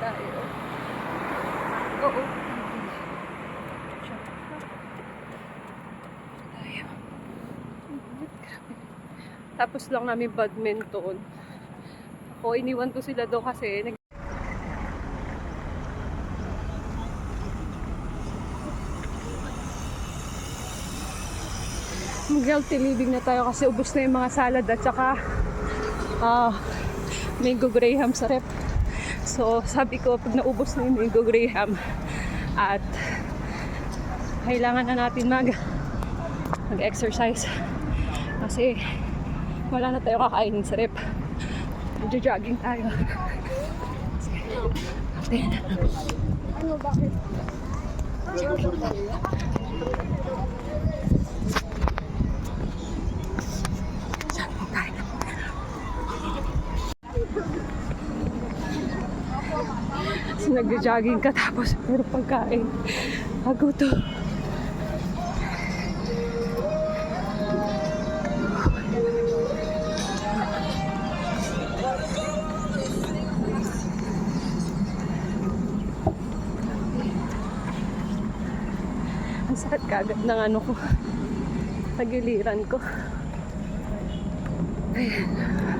tayo. Oo. Tapos lang namin badminton. Ako, iniwan ko sila doon kasi mag-healthy living na tayo kasi ubos na yung mga salad at saka mango graham sa rep. So sabi ko pag naubos na yung mango graham at kailangan na natin mag-exercise kasi wala na tayo kakainin sa rep. Magjo-jogging tayo. Ano bakit? So, nag-jogging ka tapos pero pagkain haguto. Ang sakit kagad ng ano ko, tagiliran ko. Ayan.